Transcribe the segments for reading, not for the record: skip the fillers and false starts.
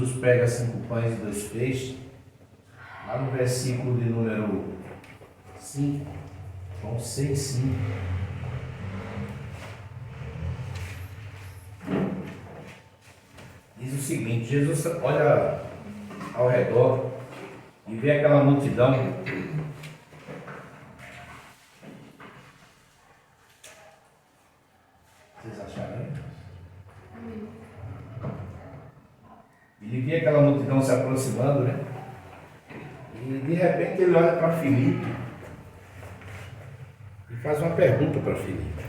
Jesus pega 5 pães e 2 peixes, lá no versículo de número 5, João 6, 5. Diz o seguinte: Jesus olha ao redor e vê aquela multidão. Vocês acharam aí? Ele vê aquela multidão se aproximando, né? E de repente ele olha para Filipe e faz uma pergunta para Filipe.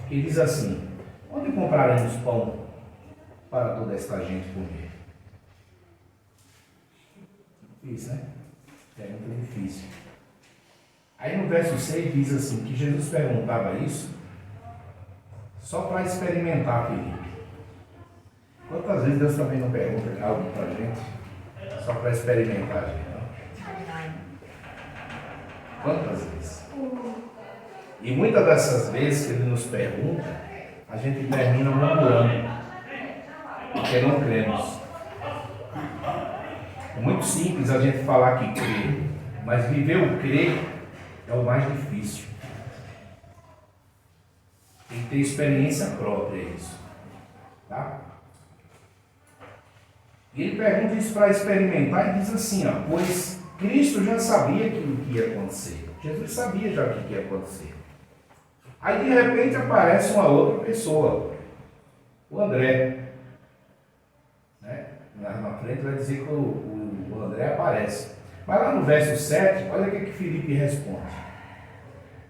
Que diz assim: onde compraremos pão para toda esta gente comer? Difícil, né? Pergunta difícil. Aí no verso 6 diz assim, que Jesus perguntava isso só para experimentar, Filipe. Quantas vezes Deus também não pergunta algo para a gente só para experimentar a gente, não? Quantas vezes? E muitas dessas vezes que Ele nos pergunta, a gente termina murmurando, porque não cremos. É muito simples a gente falar que crê, mas viver o crer é o mais difícil. Tem que ter experiência própria isso. Tá? E ele pergunta isso para experimentar e diz assim, ó, pois Cristo já sabia o que ia acontecer. Jesus sabia já o que ia acontecer. Aí de repente aparece uma outra pessoa, o André. Né? Na frente vai dizer que o André aparece. Mas lá no verso 7, olha o que Filipe responde.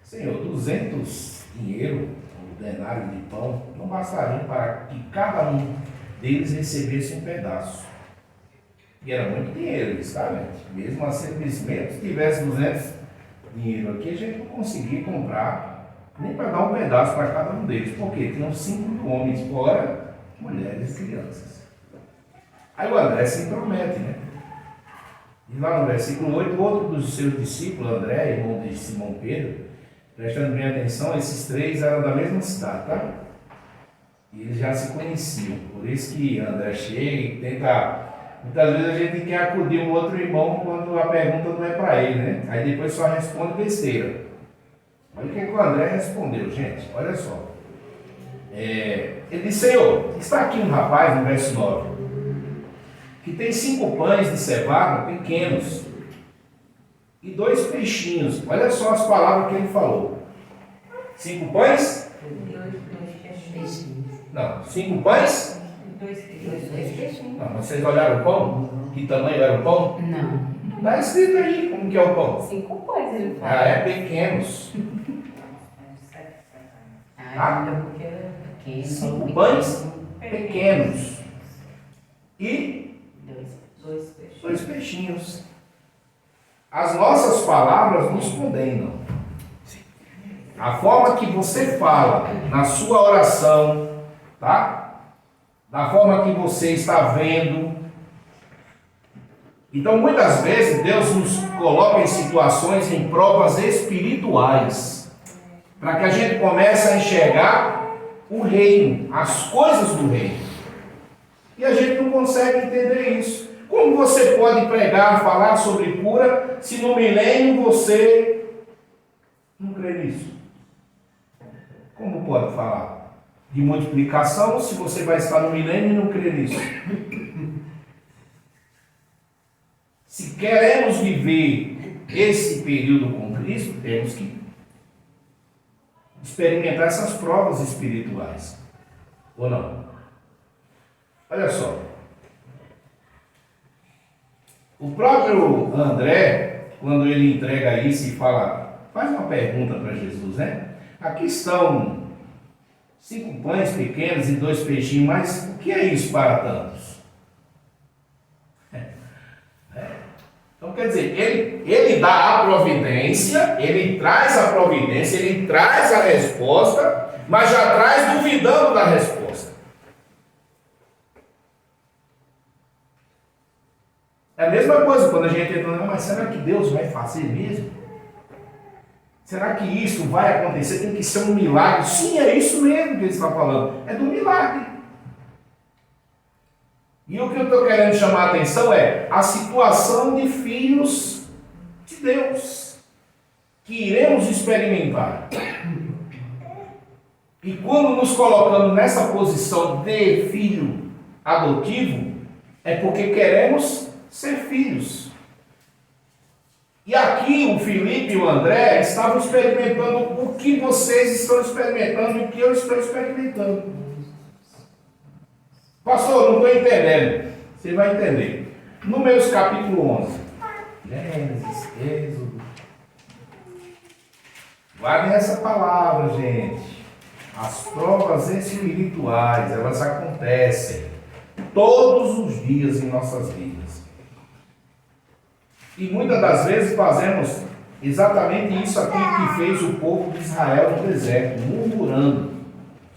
Senhor, 200 dinheiro, o denário de pão, não bastariam para que cada um deles recebesse um pedaço. E era muito dinheiro isso, tá, gente? Mesmo assim, mesmo se tivesse 200 dinheiro aqui, a gente não conseguia comprar nem para dar um pedaço para cada um deles. Por quê? Tinham 5 homens fora, mulheres e crianças. Aí o André se intromete, né? E lá no versículo 8, outro dos seus discípulos, André, irmão de Simão Pedro, prestando bem atenção, esses 3 eram da mesma cidade, tá? E eles já se conheciam. Por isso que André chega e tenta... Muitas vezes a gente quer acudir um outro irmão quando a pergunta não é para ele, né? Aí depois só responde besteira. Olha o que o André respondeu, gente. Olha só. Ele disse, Senhor, está aqui um rapaz, no verso 9, que tem 5 pães de cevada pequenos e 2 peixinhos. Olha só as palavras que ele falou. 5 pães? 2 peixinhos. Não, 5 pães? 2 peixinhos. Não, mas vocês olharam o pão? Que tamanho era o pão? Não. Está escrito aí como que é o pão. 5 pães ele fala. Ah, é pequenos. Ah, porque era pequeno. 5 pães pequenos. E 2 peixinhos. As nossas palavras nos condenam. A forma que você fala na sua oração, tá? Da forma que você está vendo. Então, muitas vezes, Deus nos coloca em situações, em provas espirituais, para que a gente comece a enxergar o reino, as coisas do reino. E a gente não consegue entender isso. Como você pode pregar, falar sobre cura, se no milênio você não crê nisso? Como pode falar de multiplicação se você vai estar no milênio e não crê nisso? Se queremos viver esse período com Cristo, temos que experimentar essas provas espirituais. Ou não? Olha só. O próprio André, quando ele entrega isso e faz uma pergunta para Jesus, né? Aqui estão 5 pães pequenos e 2 peixinhos, mas o que é isso para tantos? Então quer dizer, ele dá a providência, ele traz a providência, ele traz a resposta, mas já traz duvidando da resposta. É a mesma coisa quando a gente entra, mas será que Deus vai fazer mesmo? Será que isso vai acontecer? Tem que ser um milagre. Sim, é isso mesmo que ele está falando. É do milagre. E o que eu estou querendo chamar a atenção é a situação de filhos de Deus, que iremos experimentar. E quando nos colocamos nessa posição de filho adotivo, é porque queremos ser filhos. E aqui o Felipe e o André estavam experimentando o que vocês estão experimentando e o que eu estou experimentando. Pastor, não estou entendendo. Você vai entender. Números capítulo 11. Gênesis, Êxodo. Guardem essa palavra, gente. As provas espirituais, elas acontecem todos os dias em nossas vidas. E muitas das vezes fazemos exatamente isso aqui que fez o povo de Israel no deserto, murmurando.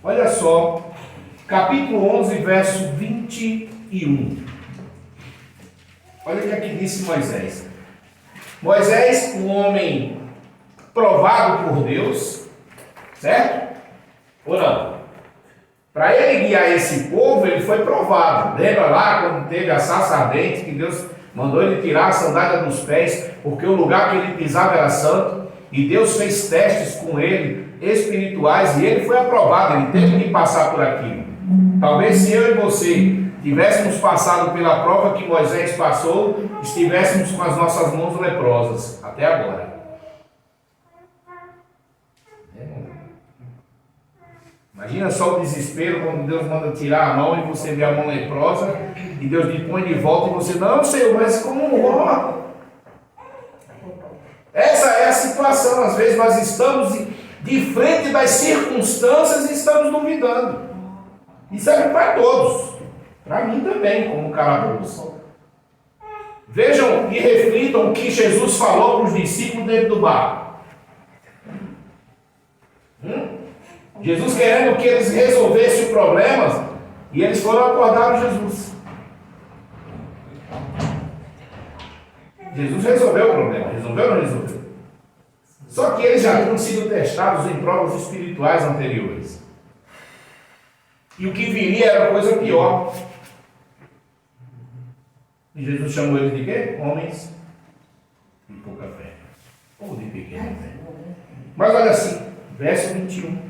Olha só, capítulo 11, verso 21. Olha o que aqui disse Moisés. Moisés, um homem provado por Deus, certo? Ou não? Para ele guiar esse povo, ele foi provado. Lembra lá quando teve a sarça ardente, que Deus mandou ele tirar a sandália dos pés, porque o lugar que ele pisava era santo, e Deus fez testes com ele, espirituais, e ele foi aprovado, ele teve que passar por aquilo. Talvez se eu e você tivéssemos passado pela prova que Moisés passou, estivéssemos com as nossas mãos leprosas, até agora. Imagina só o desespero quando Deus manda tirar a mão e você vê a mão leprosa e Deus lhe põe de volta e você, não, Senhor, mas como? Essa é a situação. Às vezes nós estamos de frente das circunstâncias e estamos duvidando. E serve para todos. Para mim também, como carapuço. Vejam e reflitam o que Jesus falou para os discípulos dentro do barco. Jesus querendo que eles resolvessem o problema, e eles foram acordar Jesus. Jesus resolveu o problema, resolveu ou não resolveu? Só que eles já tinham sido testados em provas espirituais anteriores. E o que viria era coisa pior. E Jesus chamou eles de quê? Homens de pouca fé. Ou de pequena fé. Mas olha assim, verso 21.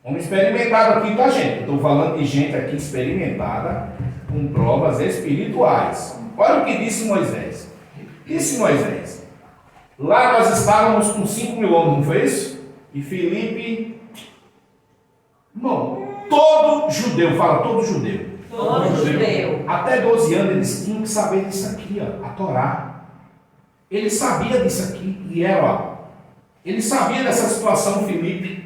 Homem experimentado aqui, tá, gente? Estou falando de gente aqui experimentada com provas espirituais. Olha o que disse Moisés. Disse Moisés. Lá nós estávamos com 5.000 homens, não foi isso? E Felipe... Irmão, todo judeu, fala todo judeu. Todo judeu. Até 12 anos eles tinham que saber disso aqui, ó, a Torá. Ele sabia disso aqui. E era, ó. Ele sabia dessa situação, Felipe.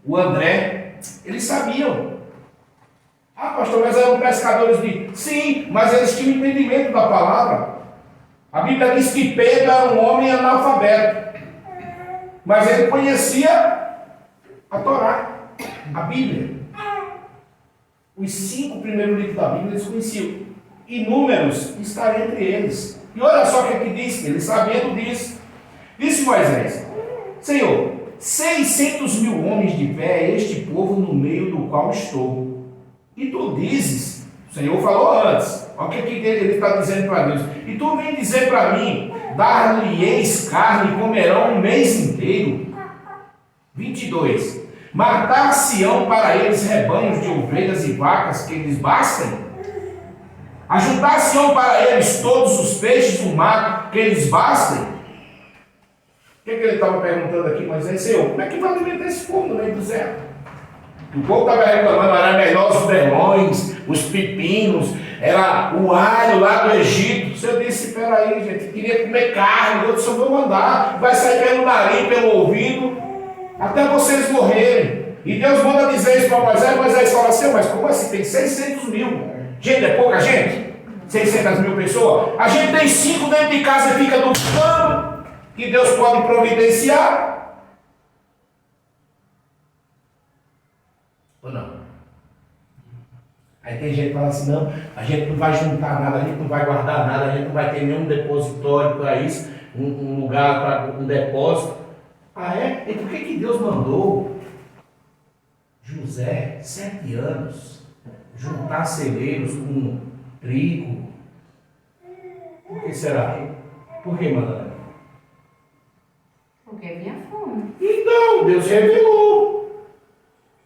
O André, eles sabiam. Ah, pastor, mas eram pescadores de... Sim, mas eles tinham entendimento da palavra. A Bíblia diz que Pedro era um homem analfabeto. Mas ele conhecia a Torá, a Bíblia. Os 5 primeiros livros da Bíblia eles conheciam. E Números está entre eles. E olha só o que aqui diz, eles sabendo disso. Disse Moisés, Senhor, 600.000 homens de pé é este povo no meio do qual estou. E tu dizes, o Senhor falou antes, olha o que ele está dizendo para Deus. E tu vem dizer para mim, dar-lhe-eis carne e comerão um mês inteiro. 22. Matar-se-ão para eles rebanhos de ovelhas e vacas que lhes bastem? Ajuntar-se-ão para eles todos os peixes do mar que lhes bastem? O que ele estava perguntando aqui, Moisés? Senhor, como é que vai alimentar esse povo no meio do deserto? O povo estava reclamando, era melhor os melões, os pepinos, era o alho lá do Egito. O Senhor disse, espera aí, gente, queria comer carne, eu disse, eu vou mandar, vai sair pelo nariz, pelo ouvido, até vocês morrerem. E Deus manda dizer isso para Moisés, Moisés fala assim, mas como assim? Tem 600.000. Gente, é pouca gente? 600.000 pessoas? A gente tem 5 dentro de casa e fica duvidando que Deus pode providenciar? Ou não? Aí tem gente que fala assim, não, a gente não vai juntar nada, a gente não vai guardar nada, a gente não vai ter nenhum depositório para isso, um lugar para um depósito. Ah é? E por que Deus mandou José, 7 anos, juntar celeiros com trigo. Por que será? Por que, Madalena? Porque vinha fome. Então, Deus revelou.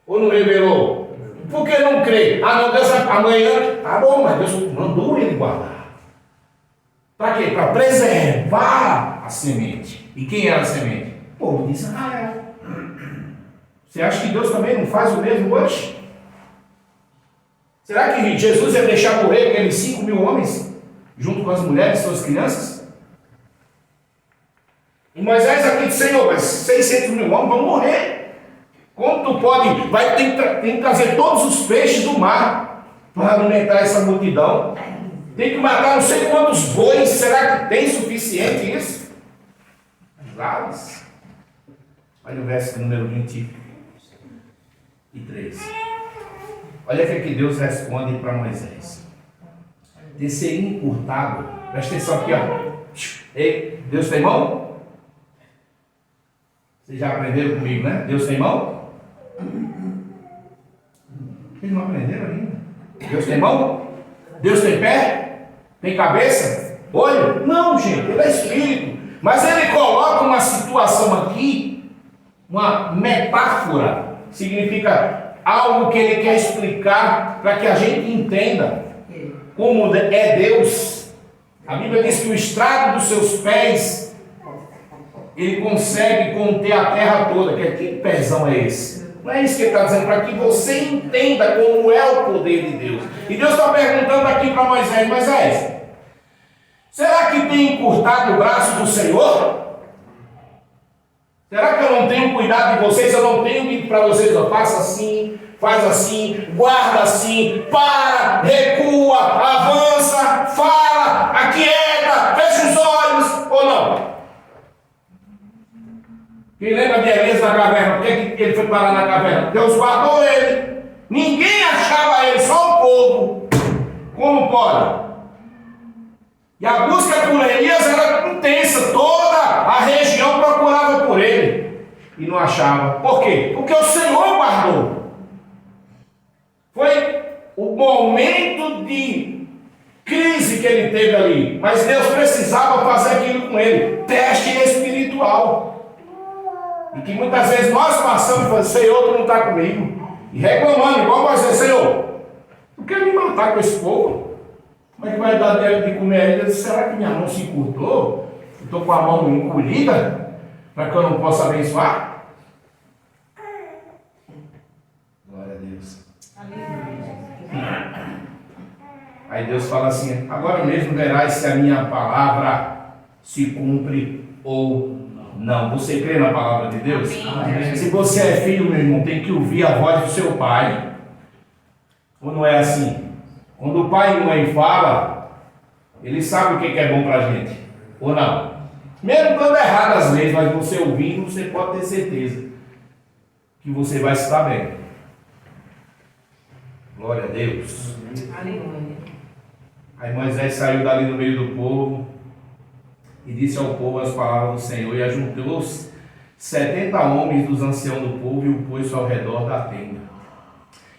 Ou não revelou? Por que não crê? Ah, não, Deus amanhã. Ah, bom, mas Deus mandou ele guardar. Para quê? Para preservar a semente. E quem era a semente? O povo de Israel. Você acha que Deus também não faz o mesmo hoje? Será que Jesus ia deixar morrer aqueles 5.000 homens, junto com as mulheres e suas crianças? E Moisés aqui disse: Senhor, mas 600.000 homens vão morrer. Como tu pode? Tem que trazer todos os peixes do mar para alimentar essa multidão. Tem que matar não sei quantos bois. Será que tem suficiente isso? As aves. Olha o verso número 23. Olha o que Deus responde para Moisés. Teria encurtado. Presta atenção aqui, ó. Ei, Deus tem mão? Vocês já aprenderam comigo, né? Deus tem mão? Vocês não aprenderam ainda? Deus tem mão? Deus tem pé? Tem cabeça? Olho? Não, gente, ele é espírito. Mas ele coloca uma situação aqui, uma metáfora, significa algo que ele quer explicar para que a gente entenda como é Deus. A Bíblia diz que o estrado dos seus pés ele consegue conter a terra toda. Que pezão é esse? Não é isso que ele está dizendo, para que você entenda como é o poder de Deus. E Deus está perguntando aqui para Moisés: Moisés, será que tem encurtado o braço do Senhor? Será que eu não tenho cuidado de vocês? Eu não tenho dito para vocês: ó, faça assim, faz assim, guarda assim, para, recua, avança, fala, aquieta, fecha os olhos, ou não? Quem lembra de Elias na caverna? Por que ele foi parar na caverna? Deus guardou ele. Ninguém achava ele, só o povo. Como pode? E a busca por Elias era intensa. Toda a região procurava por ele. E não achava. Por quê? Porque o Senhor guardou. Foi o momento de crise que ele teve ali. Mas Deus precisava fazer aquilo com ele. Teste espiritual. E que muitas vezes nós passamos e falamos: Senhor, tu não está comigo. E reclamando, igual Moisés: Senhor, tu quer me matar com esse povo? Como é que vai dar de comer? Ele disse: será que minha mão se encurtou? Eu estou com a mão encolhida para que eu não possa abençoar? Glória a Deus. Aí Deus fala assim: agora mesmo verás se a minha palavra se cumpre ou não. Você crê na palavra de Deus? Amém. Se você é filho, meu irmão, tem que ouvir a voz do seu pai. Ou não é assim? Quando o pai e a mãe falam, ele sabe o que é bom para a gente. Ou não? Mesmo quando é errado às vezes, mas você ouvindo, você pode ter certeza que você vai estar bem. Glória a Deus. Aleluia. Aí Moisés saiu dali no meio do povo e disse ao povo as palavras do Senhor, e ajuntou os 70 homens dos anciãos do povo e o pôs ao redor da tenda.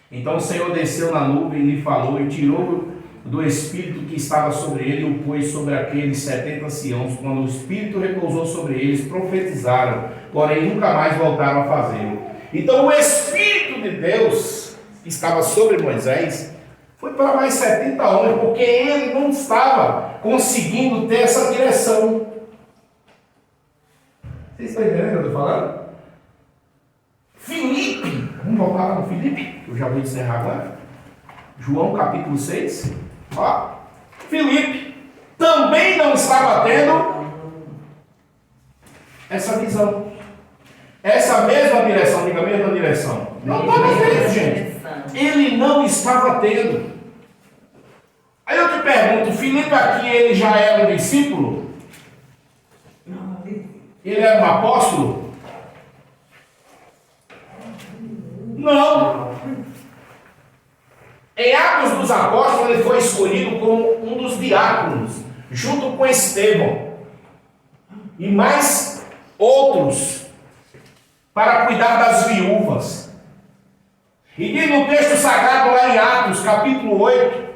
Então o Senhor desceu na nuvem e lhe falou, e tirou do espírito que estava sobre ele e o pôs sobre aqueles 70 anciãos. Quando o espírito repousou sobre eles, profetizaram, porém nunca mais voltaram a fazê-lo. Então o espírito de Deus que estava sobre Moisés foi para mais 70 homens, porque ele não estava conseguindo ter essa direção. Vocês estão entendendo o que eu estou falando? Filipe, vamos voltar lá no Filipe, que eu já vou encerrar agora. João capítulo 6. Ó, Filipe também não estava tendo essa visão, essa mesma direção, diga a mesma direção. Não estava tendo, gente. Ele não estava tendo. Aí eu te pergunto, Filipe aqui, ele já era um discípulo? Ele era um apóstolo? Não. Em Atos dos Apóstolos, ele foi escolhido como um dos diáconos, junto com Estevão e mais outros, para cuidar das viúvas. E diz no texto sagrado lá em Atos, capítulo 8.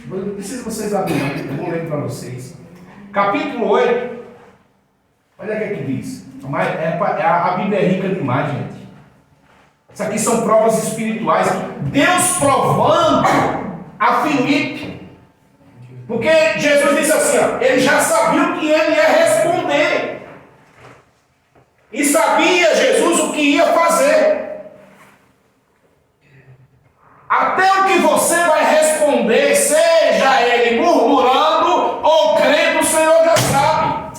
Não preciso vocês abrirem, eu vou ler para vocês. Capítulo 8. Olha o que é que diz. A Bíblia é rica demais, gente. Isso aqui são provas espirituais. Deus provando a Filipe. Porque Jesus disse assim, ó, ele já sabia o que ele ia responder. E sabia Jesus o que ia fazer. Até o que você vai responder, seja ele murmurando ou crendo, o Senhor já sabe.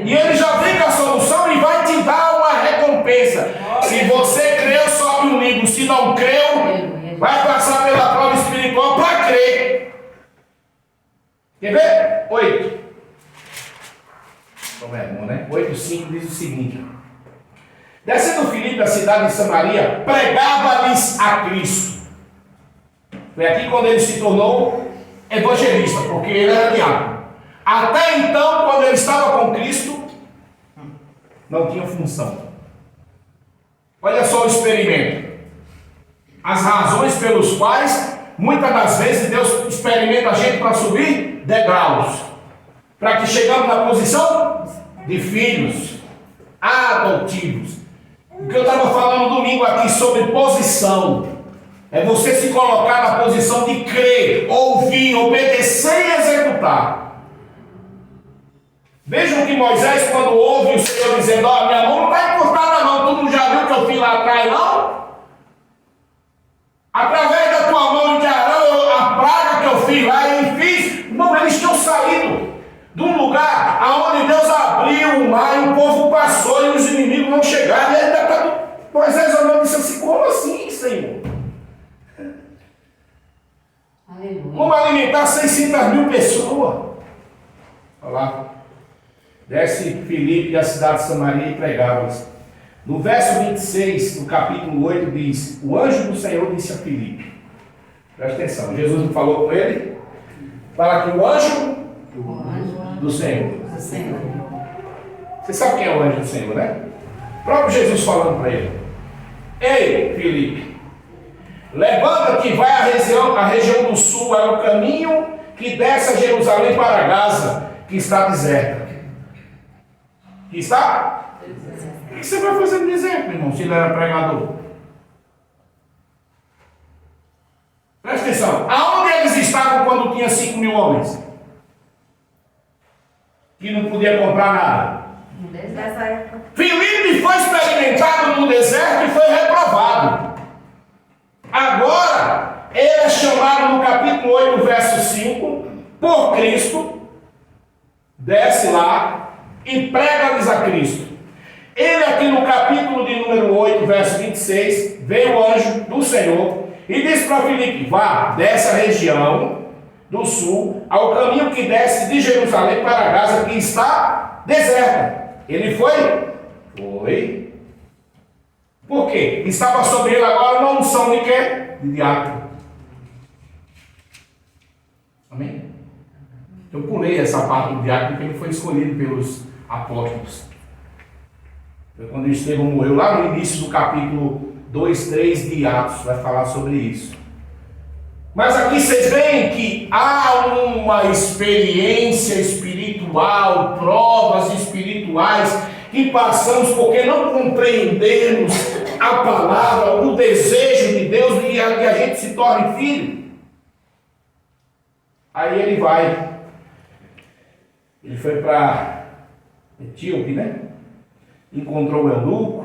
E ele já vem com a solução e vai te dar uma recompensa. Se você creu, sobe um livro. Se não creu, vai passar pela prova espiritual para crer. Quer ver? 8. Como é bom, né? 8:5 diz o seguinte: descendo Filipe à cidade de Samaria, pregava-lhes a Cristo. Foi aqui quando ele se tornou evangelista, porque ele era diácono. Até então, quando ele estava com Cristo, não tinha função. Olha só o experimento. As razões pelos quais, muitas das vezes, Deus experimenta a gente para subir degraus. Para que chegamos na posição de filhos adotivos. O que eu estava falando domingo aqui sobre posição. É você se colocar na posição de crer, ouvir, obedecer e executar. Vejam que Moisés, quando ouve o Senhor dizendo, ó, minha mão não está encurtada não, tu não já viu que eu fiz lá atrás não? Através da tua mão de Arão, a praga que eu fiz lá e fiz, não, eles tinham saído de um lugar aonde Deus abriu o mar e o povo passou e os inimigos não chegaram. E ainda está Moisés olhando e disse assim, como assim, Senhor? Aleluia. Como alimentar 600.000 pessoas? Olha lá. Desce Filipe à cidade de Samaria e pregava-lhes. No verso 26, do capítulo 8, diz: o anjo do Senhor disse a Filipe. Presta atenção, Jesus não falou com ele? Fala que o anjo do Senhor. Você sabe quem é o anjo do Senhor, né? O próprio Jesus falando para ele: ei, Filipe, levanta-te e vai à região do sul, é o caminho que desce a Jerusalém para Gaza, que está deserta. Que está? O que você vai fazer no deserto, irmão, se ele era pregador? Presta atenção. Aonde eles estavam quando tinha 5.000 homens? Que não podia comprar nada. Filipe foi experimentado no deserto e foi reprovado. Agora, ele é chamado no capítulo 8, verso 5, por Cristo, desce lá e prega-lhes a Cristo. Ele aqui no capítulo de número 8, verso 26, veio o anjo do Senhor e disse para Filipe: vá dessa região do sul ao caminho que desce de Jerusalém para Gaza, que está deserta. Ele foi? Foi. Por quê? Estava sobre ele agora uma unção de quê? De diácono. Amém? Eu pulei essa parte do diácono porque ele foi escolhido pelos apóstolos. Foi quando Estevão morreu, lá no início do capítulo 2, 3 de Atos, vai falar sobre isso. Mas aqui vocês veem que há uma experiência espiritual, provas espirituais que passamos porque não compreendemos a palavra, o desejo de Deus e que a gente se torne filho. Aí ele foi para Etíope, né? Encontrou o eunuco,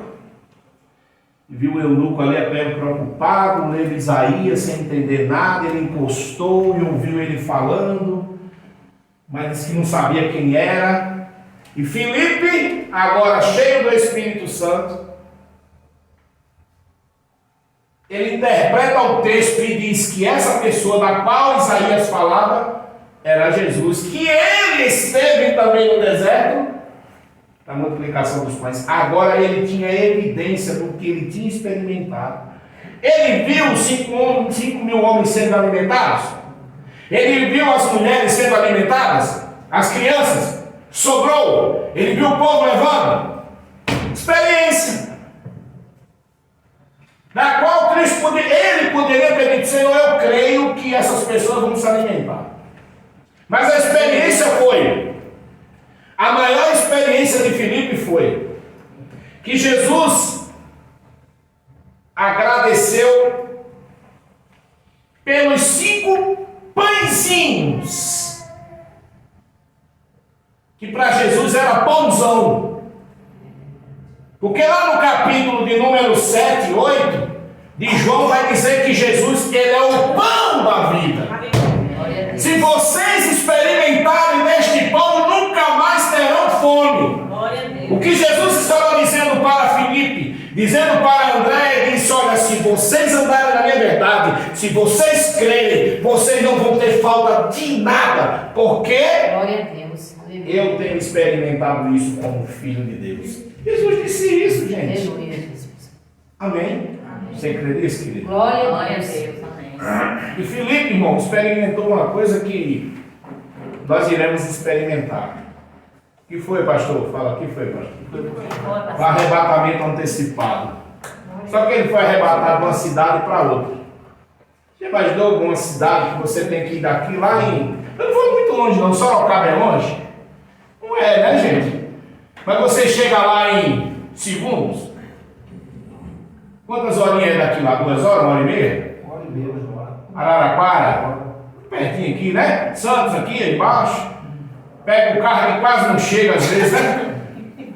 viu o eunuco ali até preocupado, lendo Isaías sem entender nada, ele encostou e ouviu ele falando, mas disse que não sabia quem era. E Filipe, agora cheio do Espírito Santo, ele interpreta o texto e diz que essa pessoa da qual Isaías falava era Jesus, que ele esteve também no deserto da multiplicação dos pães. Agora ele tinha evidência do que ele tinha experimentado. Ele viu 5.000 homens sendo alimentados. Ele viu as mulheres sendo alimentadas, as crianças. Sobrou. Ele viu o povo levando. Experiência. na qual Cristo ele poderia ter dito: Senhor, eu creio que essas pessoas vão se alimentar. Mas a experiência foi, a maior experiência de Filipe foi que Jesus agradeceu pelos 5 pãezinhos, que para Jesus era pãozão. Porque lá no capítulo de número 7, 8, de João vai dizer que Jesus, ele é o pão da vida. Se vocês experimentarem deste pão, nunca mais terão fome. O que Jesus estava dizendo para Filipe, dizendo para André, ele disse: olha, se vocês andarem na minha verdade, se vocês crerem, vocês não vão ter falta de nada, porque Glória a Deus. eu tenho experimentado isso como filho de Deus. Jesus disse isso, gente. Aleluia, Jesus. Amém? Você crê nisso, querido? Glória a Deus. Amém. E Filipe, irmão, experimentou uma coisa que nós iremos experimentar. O que foi, pastor? Fala, o que foi, pastor? O arrebatamento antecipado. Só que ele foi arrebatado de uma cidade para outra. Você imaginou alguma cidade que você tem que ir daqui lá em... Eu não vou muito longe não, Sorocaba é longe? Não é, né, gente? Mas você chega lá em segundos. Quantas horinhas é daqui lá? 2 horas, 1 hora e meia? 1 hora e meia, 2 horas. Araraquara, pertinho aqui, né? Santos aqui, aí embaixo. Pega o carro que quase não chega às vezes, né?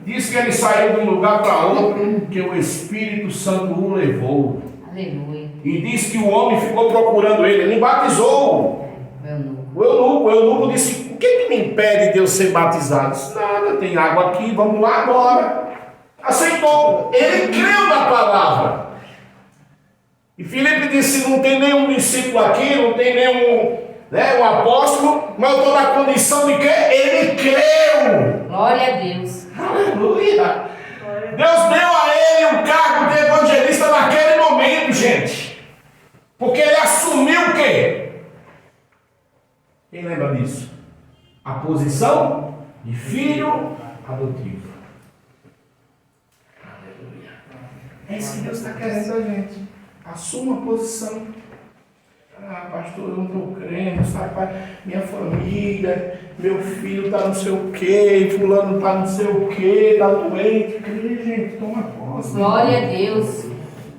Diz que ele saiu de um lugar para outro, que o Espírito Santo o levou. Aleluia. E diz que o homem ficou procurando ele. Ele batizou. Meu O eunuco disse: o que me impede de eu ser batizado? Disse: nada, tem água aqui, vamos lá agora. Aceitou. Ele creu na palavra. E Filipe disse: não tem nenhum discípulo aqui, não tem nenhum, né, um apóstolo, mas eu estou na condição de que ele creu. Glória a Deus. Aleluia. Deus deu a ele o cargo de evangelista naquele momento, gente. Porque ele assumiu o quê? Quem lembra disso? A posição de filho adotivo. Aleluia. É isso que Deus está querendo da gente. Assuma a posição. Ah, pastor, eu não estou crendo, sabe, pai? Minha família, meu filho está não sei o quê, fulano está não sei o quê, está doente. Crê, gente, toma posse. Glória a Deus.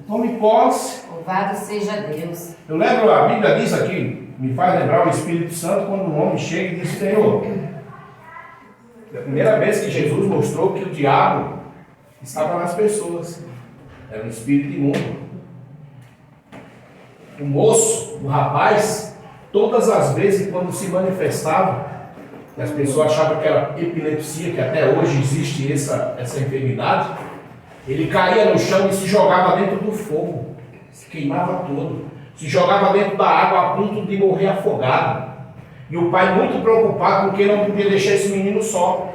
Tome posse. Louvado seja Deus. Eu lembro, a Bíblia diz aqui, me faz lembrar o Espírito Santo quando um homem chega e diz: Senhor, é a primeira vez que Jesus mostrou que o diabo estava nas pessoas. Era um espírito imundo. O moço, o rapaz, todas as vezes quando se manifestava, e as pessoas achavam que era epilepsia, que até hoje existe essa enfermidade, ele caía no chão e se jogava dentro do fogo, se queimava todo, se jogava dentro da água a ponto de morrer afogado. E o pai muito preocupado porque não podia deixar esse menino só.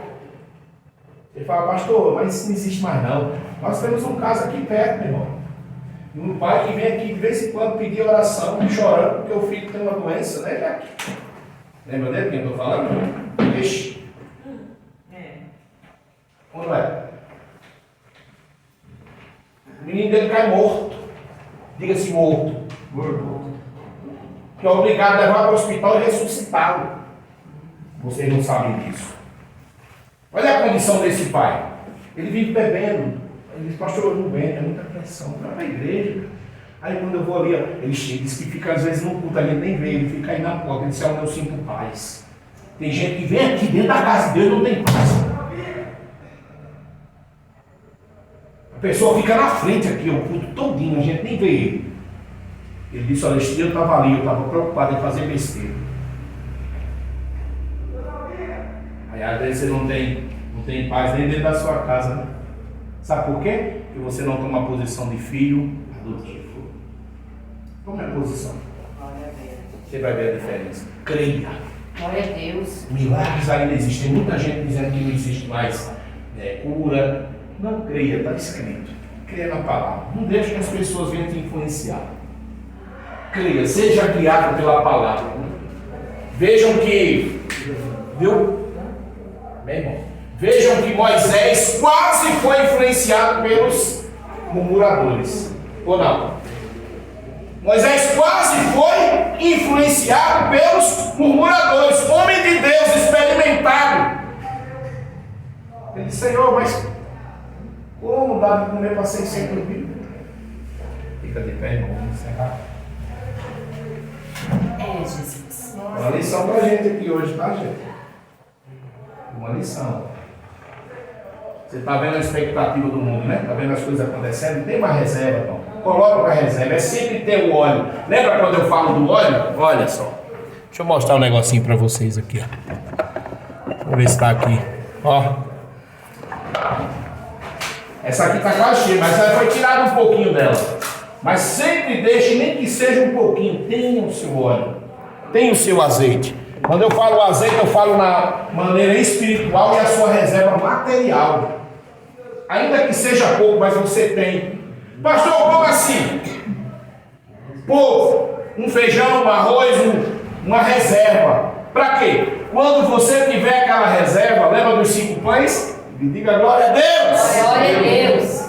Ele fala: pastor, mas isso não existe mais não. Nós temos um caso aqui perto, meu irmão. Um pai que vem aqui de vez em quando pedir oração, chorando porque o filho tem uma doença, né, Jaque? Lembra dele quem eu estou falando? Ixi. Onde é? O menino dele cai morto. Diga-se morto. Morto. Que é obrigado a levar para o hospital e ressuscitá-lo. Vocês não sabem disso. Olha a condição desse pai. Ele vive bebendo. Ele diz: pastor, eu não bebo, é muita pressão. Vai para a igreja. Aí quando eu vou ali, ele chega, diz que fica às vezes no culto, a gente nem vê, ele fica aí na porta, ele diz: é onde eu sinto paz. Tem gente que vem aqui dentro da casa de Deus e não tem paz. A pessoa fica na frente aqui, o culto todinho, a gente nem vê ele. Ele disse: olha, esse dia eu estava ali, eu estava preocupado em fazer besteira. Aí às vezes você não tem paz nem dentro da sua casa, né? Sabe por quê? Porque você não toma a posição de filho adotivo. Tome a posição. Você vai ver a diferença. Creia. Glória a Deus. Milagres ainda existem. Tem muita gente dizendo que não existe mais cura. Não creia, está escrito. Creia na palavra. Não deixe que as pessoas venham te influenciar. Creia, seja guiado pela palavra. Vejam que, viu? Bem bom. Vejam que Moisés quase foi influenciado pelos murmuradores. Ou não? Moisés quase foi influenciado pelos murmuradores, homem de Deus experimentado. Ele disse: Senhor, mas como dá de comer para 600 mil? Fica de pé, irmão, vamos encerrar. Jesus. Uma lição para a gente aqui hoje, tá, gente? Uma lição. Você está vendo a expectativa do mundo, né? Está vendo as coisas acontecendo? Tem uma reserva, irmão. Coloca para reserva. É sempre ter o óleo. Lembra quando eu falo do óleo? Olha só. Deixa eu mostrar um negocinho para vocês aqui, ó. Vamos ver se está aqui. Ó. Essa aqui está quase cheia, mas já foi tirado um pouquinho dela. Mas sempre deixe, nem que seja um pouquinho. Tenha o seu óleo. Tenha o seu azeite. Quando eu falo azeite, eu falo na maneira espiritual e a sua reserva material. Ainda que seja pouco, mas você tem. Pastor, como assim? Pô, um feijão, um arroz, uma reserva. Para quê? Quando você tiver aquela reserva, lembra dos 5 pães? E diga glória a Deus. Glória a Deus.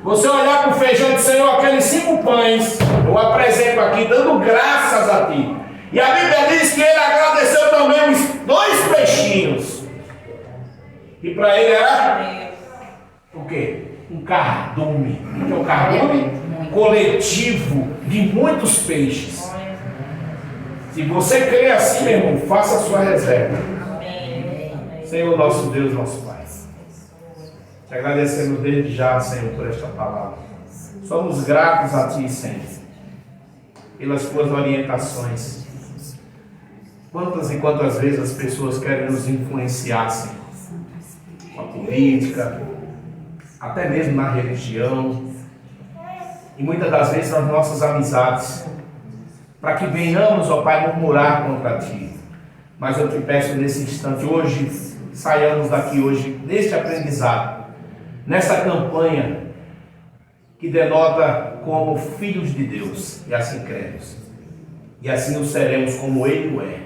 Você olhar para o feijão e dizer: Senhor, aqueles 5 pães, eu apresento aqui, dando graças a ti. E a Bíblia diz que ele agradeceu também os 2 peixinhos. E para ele era o quê? Um cardume. O que é um cardume? Coletivo de muitos peixes. Se você crê assim, meu irmão, faça a sua reserva. Senhor, nosso Deus, nosso Pai, te agradecemos desde já, Senhor, por esta palavra. Somos gratos a Ti, Senhor, pelas Tuas orientações. Quantas e quantas vezes as pessoas querem nos influenciar, Senhor, com a política, até mesmo na religião, e muitas das vezes nas nossas amizades, para que venhamos, ó Pai, murmurar contra Ti. Mas eu te peço nesse instante, hoje, saiamos daqui hoje, neste aprendizado, nessa campanha que denota como filhos de Deus, e assim cremos. E assim o seremos como Ele o é,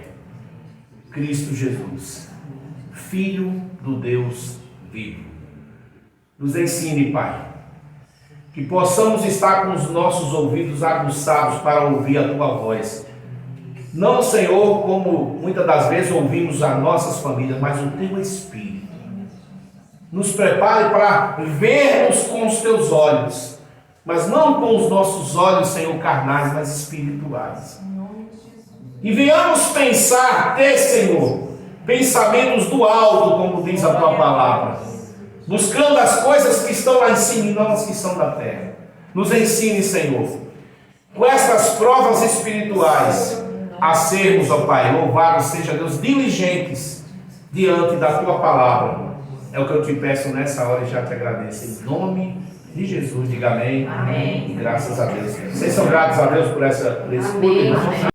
Cristo Jesus, Filho do Deus vivo. Nos ensine, Pai, que possamos estar com os nossos ouvidos aguçados para ouvir a Tua voz. Não, Senhor, como muitas das vezes ouvimos as nossas famílias, mas o Teu Espírito. Nos prepare para vermos com os Teus olhos, mas não com os nossos olhos, Senhor, carnais, mas espirituais. E venhamos pensar, ter, Senhor, pensamentos do alto, como diz a Tua palavra, buscando as coisas que estão lá em cima e não as que são da terra. Nos ensine, Senhor, com estas provas espirituais, a sermos, ó Pai, louvado seja Deus, diligentes diante da Tua palavra. É o que eu te peço nessa hora e já te agradeço. Em nome de Jesus, diga amém. Amém. E graças a Deus. Vocês são gratos a Deus por esse culto? Amém.